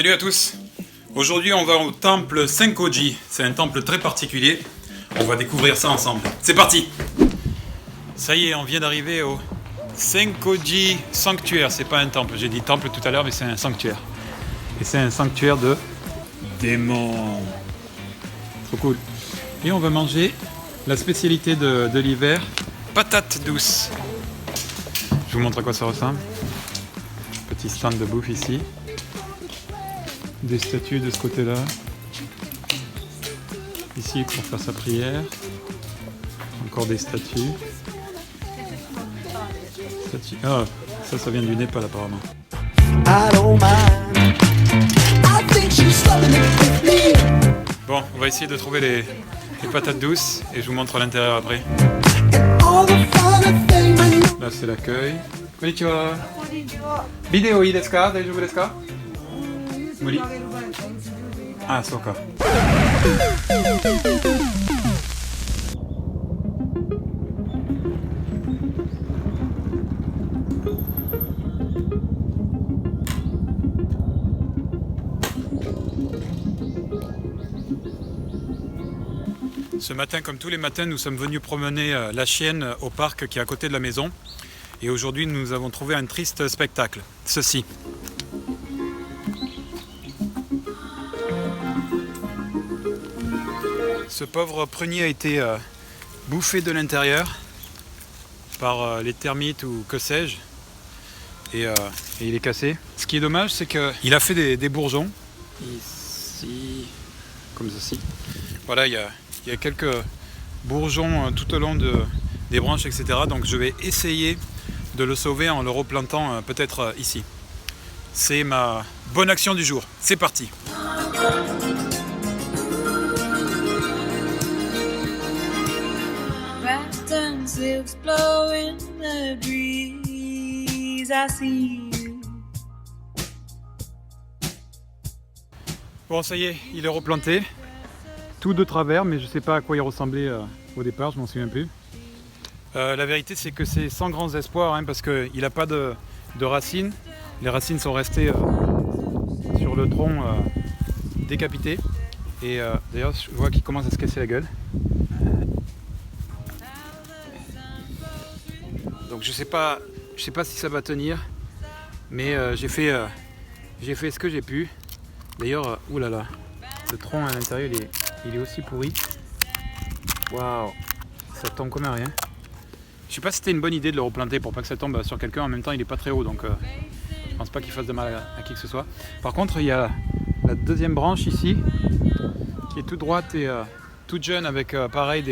Salut à tous. Aujourd'hui on va au temple Senkoji. C'est un temple très particulier. On va découvrir ça ensemble. C'est parti. Ça y est, on vient d'arriver au Senkoji Sanctuaire. C'est pas un temple, j'ai dit temple tout à l'heure, mais c'est un sanctuaire. Et c'est un sanctuaire de démons. Trop cool. Et on va manger la spécialité de l'hiver, patates douces. Je vous montre à quoi ça ressemble. Petit stand de bouffe ici. Des statues de ce côté-là. Ici pour faire sa prière. Encore des statues. Ah, ça vient du Népal apparemment. Bon, on va essayer de trouver les patates douces et je vous montre l'intérieur après. Là c'est l'accueil. Konnichiwa. Vidéo ii desu ka? Daijoubu desu ka? Muri. Ah, so ka. Ce matin, comme tous les matins, nous sommes venus promener la chienne au parc qui est à côté de la maison. Et aujourd'hui, nous avons trouvé un triste spectacle. Ceci. Ce pauvre prunier a été bouffé de l'intérieur par les termites ou que sais-je. Et il est cassé. Ce qui est dommage, c'est qu'il a fait des bourgeons. Ici, comme ceci. Voilà, il y a quelques bourgeons tout au long des branches, etc. Donc je vais essayer de le sauver en le replantant peut-être ici. C'est ma bonne action du jour. C'est parti. Bon, ça y est, il est replanté. Tout de travers, mais je ne sais pas à quoi il ressemblait au départ, je m'en souviens plus. La vérité, c'est que c'est sans grands espoirs, hein, parce qu'il n'a pas de racines. Les racines sont restées sur le tronc décapité. Et d'ailleurs, je vois qu'il commence à se casser la gueule. Donc je sais pas si ça va tenir, mais j'ai fait ce que j'ai pu. D'ailleurs, oulala, le tronc à l'intérieur, il est aussi pourri. Waouh, ça tombe comme un rien. Je sais pas si c'était une bonne idée de le replanter pour pas que ça tombe sur quelqu'un. En même temps, il est pas très haut, donc je pense pas qu'il fasse de mal à qui que ce soit. Par contre, il y a la deuxième branche ici, qui est toute droite et toute jeune, avec pareil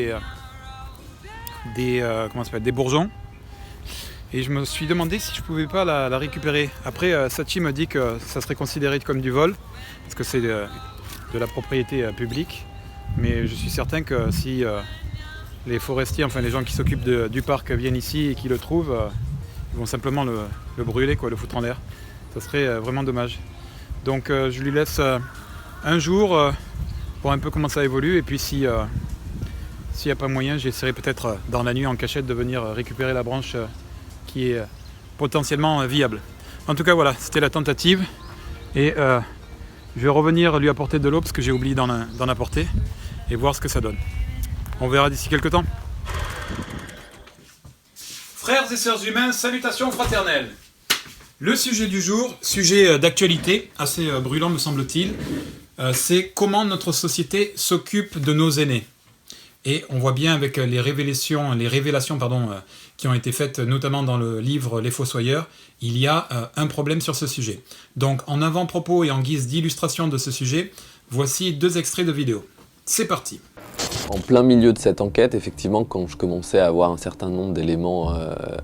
des bourgeons. Et je me suis demandé si je pouvais pas la récupérer. Après, Sachi me dit que ça serait considéré comme du vol, parce que c'est de la propriété publique. Mais je suis certain que si les forestiers, enfin les gens qui s'occupent du parc viennent ici et qui le trouvent, ils vont simplement le brûler, le foutre en l'air. Ça serait vraiment dommage. Donc je lui laisse un jour pour un peu comment ça évolue. Et puis s'il n'y a pas moyen, j'essaierai peut-être dans la nuit en cachette de venir récupérer la branche qui est potentiellement viable. En tout cas voilà, c'était la tentative. Et je vais revenir lui apporter de l'eau parce que j'ai oublié d'en apporter et voir ce que ça donne. On verra d'ici quelques temps. Frères et sœurs humains, salutations fraternelles. Le sujet du jour, sujet d'actualité, assez brûlant me semble-t-il, c'est comment notre société s'occupe de nos aînés. Et on voit bien avec les révélations qui ont été faites notamment dans le livre Les Fossoyeurs, il y a un problème sur ce sujet. Donc en avant-propos et en guise d'illustration de ce sujet, voici 2 extraits de vidéo. C'est parti. En plein milieu de cette enquête, effectivement, quand je commençais à avoir un certain nombre d'éléments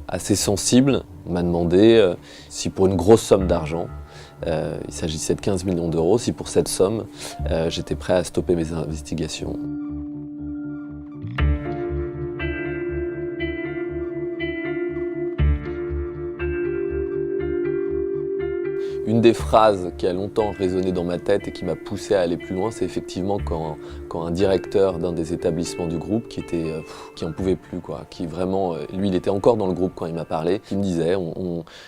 assez sensibles, on m'a demandé si pour une grosse somme d'argent, il s'agissait de 15 millions d'euros, si pour cette somme, j'étais prêt à stopper mes investigations. Une des phrases qui a longtemps résonné dans ma tête et qui m'a poussé à aller plus loin, c'est effectivement quand un directeur d'un des établissements du groupe qui en pouvait plus, quoi, qui vraiment, lui il était encore dans le groupe quand il m'a parlé, qui me disait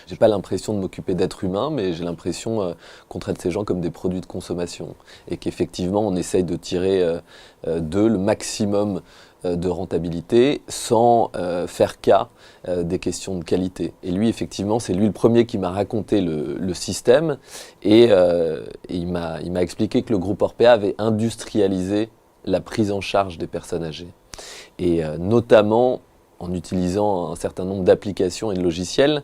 j'ai pas l'impression de m'occuper d'êtres humains, mais j'ai l'impression qu'on traite ces gens comme des produits de consommation et qu'effectivement on essaye de tirer d'eux le maximum de rentabilité sans faire cas des questions de qualité. Et lui, effectivement, c'est lui le premier qui m'a raconté le système et il m'a expliqué que le groupe Orpea avait industrialisé la prise en charge des personnes âgées. Et notamment en utilisant un certain nombre d'applications et de logiciels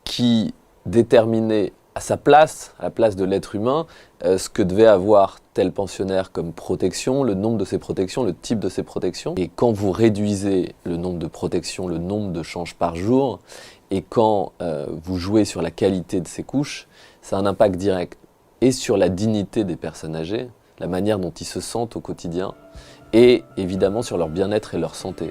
qui déterminaient à sa place, à la place de l'être humain, ce que devait avoir tel pensionnaire comme protection, le nombre de ses protections, le type de ses protections. Et quand vous réduisez le nombre de protections, le nombre de changes par jour, et quand vous jouez sur la qualité de ces couches, ça a un impact direct et sur la dignité des personnes âgées, la manière dont ils se sentent au quotidien, et évidemment sur leur bien-être et leur santé.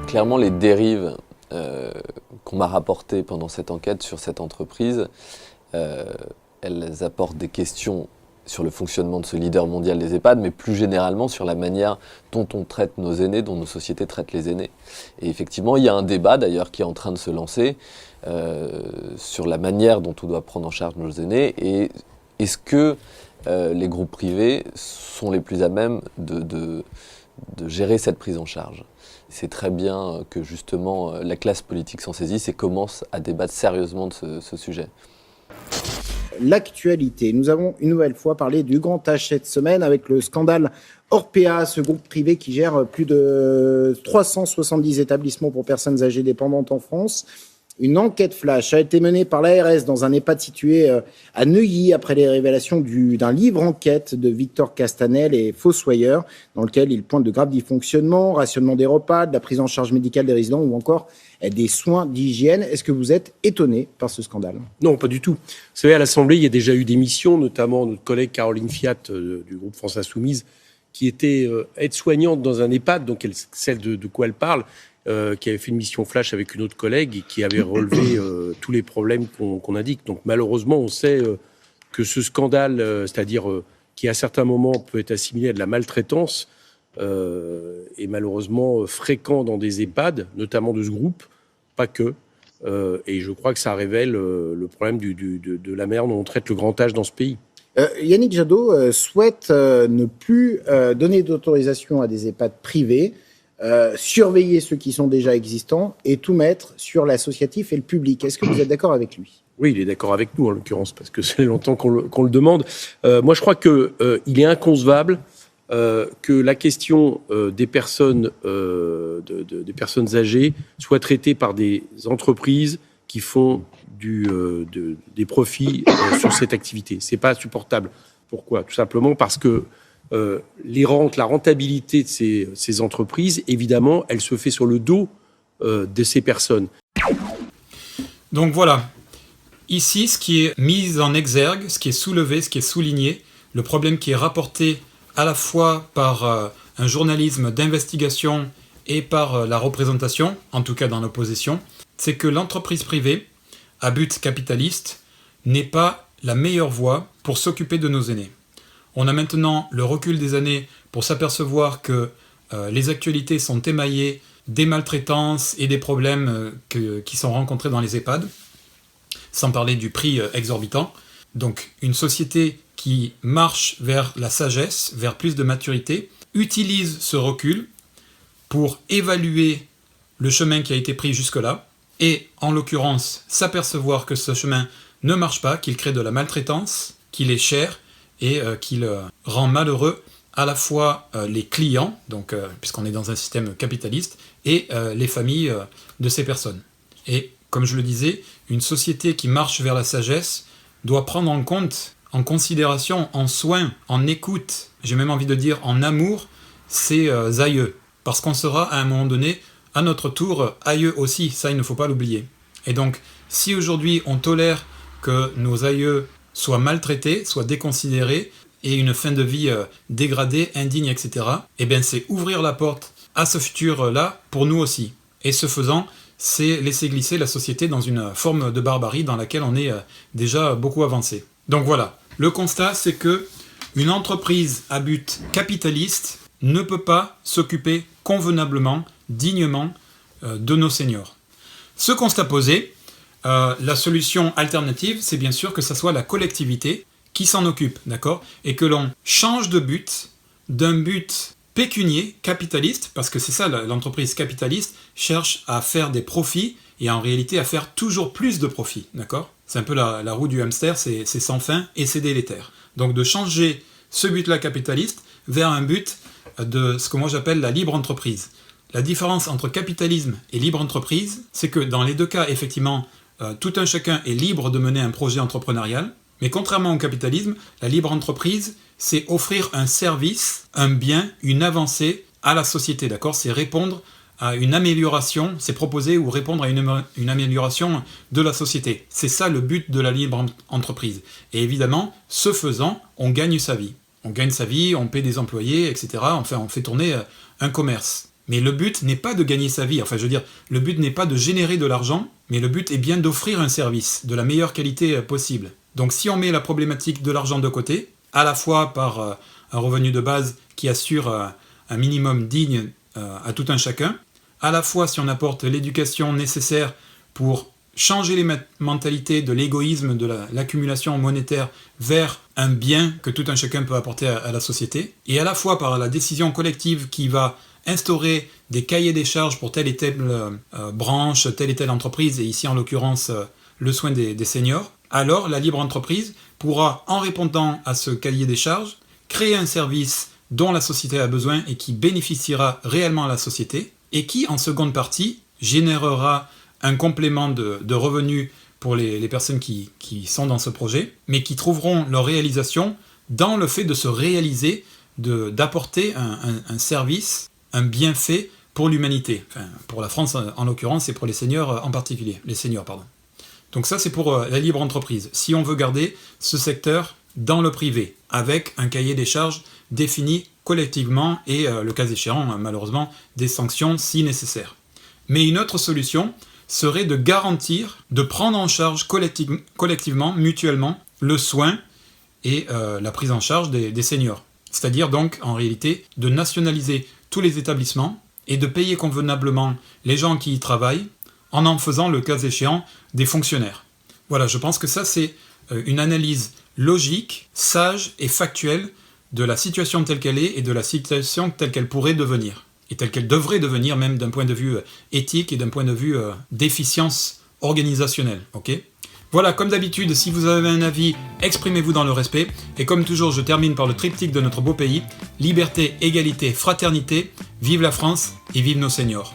Clairement, les dérives qu'on m'a rapportées pendant cette enquête sur cette entreprise, elles apportent des questions sur le fonctionnement de ce leader mondial des EHPAD, mais plus généralement sur la manière dont on traite nos aînés, dont nos sociétés traitent les aînés. Et effectivement, il y a un débat d'ailleurs qui est en train de se lancer sur la manière dont on doit prendre en charge nos aînés et est-ce que les groupes privés sont les plus à même de gérer cette prise en charge. C'est très bien que justement la classe politique s'en saisisse et commence à débattre sérieusement de ce sujet. L'actualité. Nous avons une nouvelle fois parlé du grand H cette semaine avec le scandale Orpea, ce groupe privé qui gère plus de 370 établissements pour personnes âgées dépendantes en France. Une enquête flash a été menée par l'ARS dans un EHPAD situé à Neuilly après les révélations d'un livre enquête de Victor Castanel et Fossoyeur, dans lequel il pointe de graves dysfonctionnements, rationnement des repas, de la prise en charge médicale des résidents ou encore des soins d'hygiène. Est-ce que vous êtes étonné par ce scandale ? Non, pas du tout. Vous savez, à l'Assemblée, il y a déjà eu des missions, notamment notre collègue Caroline Fiat du groupe France Insoumise, qui était aide-soignante dans un EHPAD, donc celle de quoi elle parle, qui avait fait une mission flash avec une autre collègue et qui avait relevé tous les problèmes qu'on indique. Donc malheureusement, on sait que ce scandale, c'est-à-dire qui à certains moments peut être assimilé à de la maltraitance, est malheureusement fréquent dans des EHPAD, notamment de ce groupe, pas que. Et je crois que ça révèle le problème de la manière dont on traite le grand âge dans ce pays. Yannick Jadot souhaite ne plus donner d'autorisation à des EHPAD privés, surveiller ceux qui sont déjà existants et tout mettre sur l'associatif et le public. Est-ce que vous êtes d'accord avec lui ? Oui, il est d'accord avec nous en l'occurrence, parce que c'est longtemps qu'on le demande. Moi, je crois qu'il est inconcevable que la question des personnes âgées soit traitée par des entreprises qui font des profits sur cette activité. C'est pas supportable. Pourquoi ? Tout simplement parce que la rentabilité de ces entreprises, évidemment, elle se fait sur le dos de ces personnes. Donc voilà, ici ce qui est mis en exergue, ce qui est soulevé, ce qui est souligné, le problème qui est rapporté à la fois par un journalisme d'investigation et par la représentation, en tout cas dans l'opposition, c'est que l'entreprise privée, à but capitaliste, n'est pas la meilleure voie pour s'occuper de nos aînés. On a maintenant le recul des années pour s'apercevoir que les actualités sont émaillées des maltraitances et des problèmes qui sont rencontrés dans les EHPAD, sans parler du prix exorbitant. Donc une société qui marche vers la sagesse, vers plus de maturité, utilise ce recul pour évaluer le chemin qui a été pris jusque-là, et en l'occurrence s'apercevoir que ce chemin ne marche pas, qu'il crée de la maltraitance, qu'il est cher, et qu'il rend malheureux à la fois les clients, donc, puisqu'on est dans un système capitaliste, et les familles de ces personnes. Et comme je le disais, une société qui marche vers la sagesse doit prendre en considération, en soin, en écoute, j'ai même envie de dire en amour, ses aïeux. Parce qu'on sera à un moment donné, à notre tour, aïeux aussi, ça il ne faut pas l'oublier. Et donc, si aujourd'hui on tolère que nos aïeux soient maltraités, soient déconsidérés, et une fin de vie dégradée, indigne, etc., eh bien c'est ouvrir la porte à ce futur-là pour nous aussi. Et ce faisant, c'est laisser glisser la société dans une forme de barbarie dans laquelle on est déjà beaucoup avancé. Donc voilà, le constat c'est que une entreprise à but capitaliste ne peut pas s'occuper convenablement, dignement de nos seniors. Ce constat posé, la solution alternative, c'est bien sûr que ce soit la collectivité qui s'en occupe, d'accord ? Et que l'on change de but, d'un but pécunier, capitaliste, parce que c'est ça, l'entreprise capitaliste cherche à faire des profits et en réalité à faire toujours plus de profits, d'accord ? C'est un peu la roue du hamster, c'est sans fin et c'est délétère. Donc de changer ce but-là capitaliste vers un but de ce que moi j'appelle la libre entreprise. La différence entre capitalisme et libre entreprise, c'est que dans les deux cas, effectivement, tout un chacun est libre de mener un projet entrepreneurial, mais contrairement au capitalisme, la libre entreprise, c'est offrir un service, un bien, une avancée à la société, d'accord ? C'est répondre à une amélioration, c'est proposer ou répondre à une amélioration de la société. C'est ça le but de la libre entreprise. Et évidemment, ce faisant, on gagne sa vie. On gagne sa vie, on paie des employés, etc. Enfin, on fait tourner un commerce. Mais le but n'est pas de gagner sa vie. Enfin, je veux dire, le but n'est pas de générer de l'argent, mais le but est bien d'offrir un service de la meilleure qualité possible. Donc si on met la problématique de l'argent de côté, à la fois par un revenu de base qui assure un minimum digne à tout un chacun, à la fois si on apporte l'éducation nécessaire pour changer les mentalités de l'égoïsme, de l'accumulation monétaire vers un bien que tout un chacun peut apporter à la société, et à la fois par la décision collective qui va instaurer des cahiers des charges pour telle et telle branche, telle et telle entreprise, et ici en l'occurrence le soin des seniors, alors la libre entreprise pourra, en répondant à ce cahier des charges, créer un service dont la société a besoin et qui bénéficiera réellement à la société, et qui, en seconde partie, générera un complément de revenus pour les personnes qui sont dans ce projet, mais qui trouveront leur réalisation dans le fait de se réaliser, d'apporter un service, un bienfait pour l'humanité. Enfin, pour la France en l'occurrence et pour les seniors en particulier. Les seniors, pardon. Donc ça, c'est pour la libre entreprise. Si on veut garder ce secteur dans le privé, avec un cahier des charges défini collectivement et, le cas échéant, malheureusement, des sanctions si nécessaire. Mais une autre solution serait de garantir, de prendre en charge collectivement, mutuellement, le soin et la prise en charge des seniors. C'est-à-dire donc, en réalité, de nationaliser tous les établissements et de payer convenablement les gens qui y travaillent, en faisant, le cas échéant, des fonctionnaires. Voilà, je pense que ça, c'est une analyse logique, sage et factuelle de la situation telle qu'elle est et de la situation telle qu'elle pourrait devenir. Et telle qu'elle devrait devenir, même d'un point de vue éthique et d'un point de vue d'efficience organisationnelle. Okay ? Voilà, comme d'habitude, si vous avez un avis, exprimez-vous dans le respect. Et comme toujours, je termine par le triptyque de notre beau pays. Liberté, égalité, fraternité. Vive la France et vive nos seniors.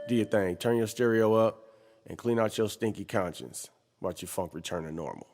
Do your thing. Turn your stereo up and clean out your stinky conscience. Watch your funk return to normal.